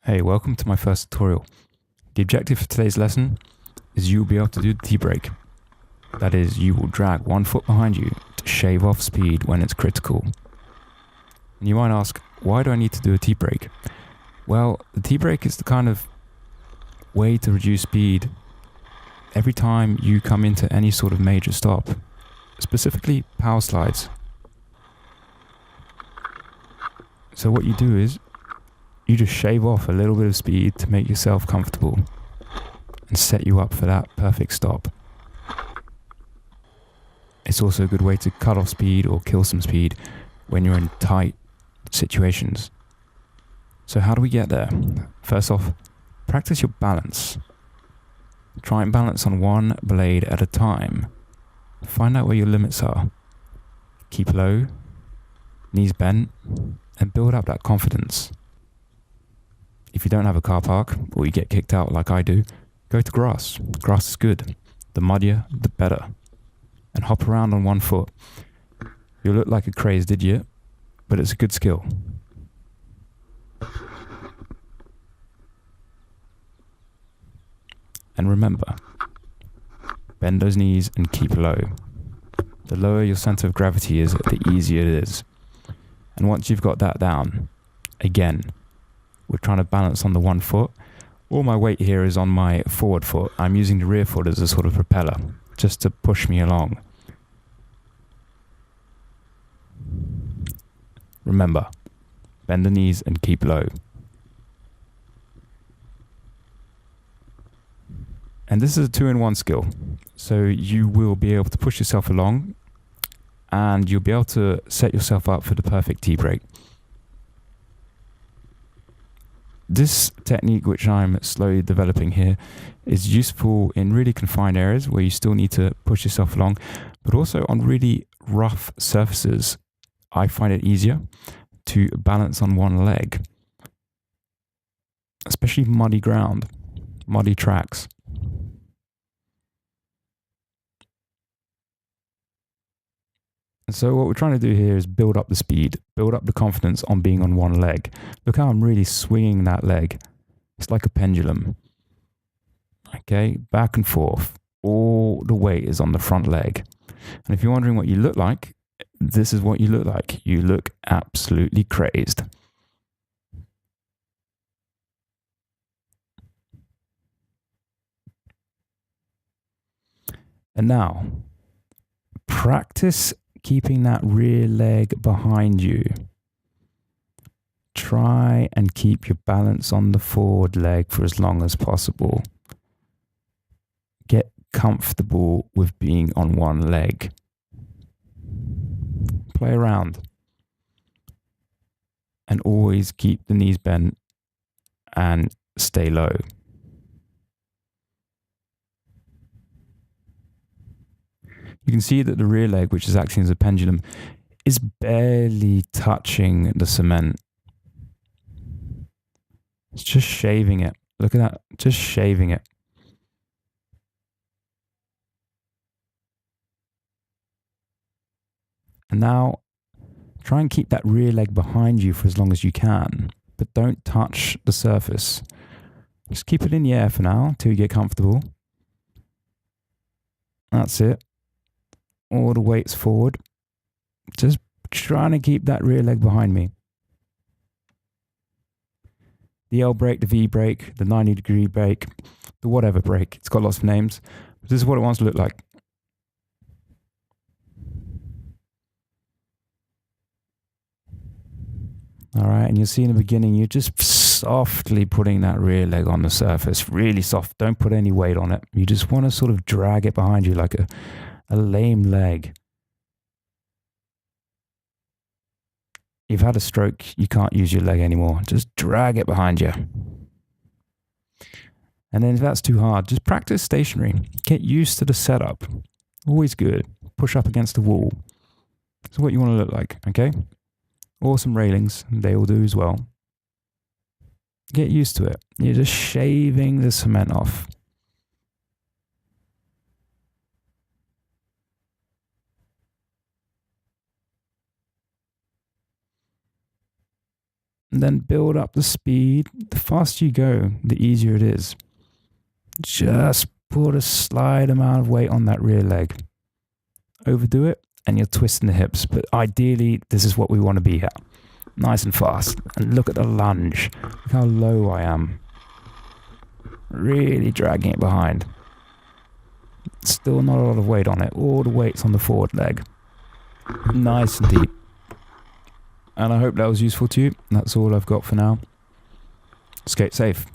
Hey, welcome to my first tutorial. The objective for today's lesson is you'll be able to do the T-brake. That is, you will drag 1 foot behind you to shave off speed when it's critical. And you might ask, why do I need to do a T-brake? Well, the T-brake is the kind of way to reduce speed every time you come into any sort of major stop, specifically power slides. So what you do is, you just shave off a little bit of speed to make yourself comfortable and set you up for that perfect stop. It's also a good way to cut off speed or kill some speed when you're in tight situations. So how do we get there? First off, practice your balance. Try and balance on one blade at a time. Find out where your limits are. Keep low, knees bent, and build up that confidence. If you don't have a car park, or you get kicked out like I do, go to grass. Grass is good. The muddier, the better. And hop around on 1 foot. You'll look like a crazed idiot, but it's a good skill. And remember, bend those knees and keep low. The lower your center of gravity is, the easier it is. And once you've got that down, again, we're trying to balance on the 1 foot. All my weight here is on my forward foot. I'm using the rear foot as a sort of propeller, just to push me along. Remember, bend the knees and keep low. And this is a 2-in-1 skill. So you will be able to push yourself along and you'll be able to set yourself up for the perfect T-brake. This technique, which I'm slowly developing here, is useful in really confined areas where you still need to push yourself along, but also on really rough surfaces. I find it easier to balance on one leg, especially muddy ground, muddy tracks. And so what we're trying to do here is build up the speed, build up the confidence on being on one leg. Look how I'm really swinging that leg. It's like a pendulum. Okay, back and forth. All the weight is on the front leg. And if you're wondering what you look like, this is what you look like. You look absolutely crazed. And now, practice keeping that rear leg behind you. Try and keep your balance on the forward leg for as long as possible. Get comfortable with being on one leg. Play around. And always keep the knees bent and stay low. You can see that the rear leg, which is acting as a pendulum, is barely touching the cement. It's just shaving it. Look at that, just shaving it. And now, try and keep that rear leg behind you for as long as you can, but don't touch the surface. Just keep it in the air for now, till you get comfortable. That's it. All the weight's forward. Just trying to keep that rear leg behind me. The L brake, the V brake, the 90-degree brake, the whatever brake. It's got lots of names. But this is what it wants to look like. All right, and you'll see in the beginning, you're just softly putting that rear leg on the surface. Really soft. Don't put any weight on it. You just want to sort of drag it behind you like a lame leg. You've had a stroke, you can't use your leg anymore. Just drag it behind you. And then if that's too hard, just practice stationary. Get used to the setup. Always good. Push up against the wall. That's what you want to look like, okay? Or some railings, they will do as well. Get used to it. You're just shaving the cement off. and then build up the speed. The faster you go, the easier it is. Just put a slight amount of weight on that rear leg. Overdo it, and you're twisting the hips. But ideally, this is what we want to be at. Nice and fast. And look at the lunge. Look how low I am. Really dragging it behind. Still not a lot of weight on it. All the weight's on the forward leg. Nice and deep. And I hope that was useful to you. That's all I've got for now. Skate safe.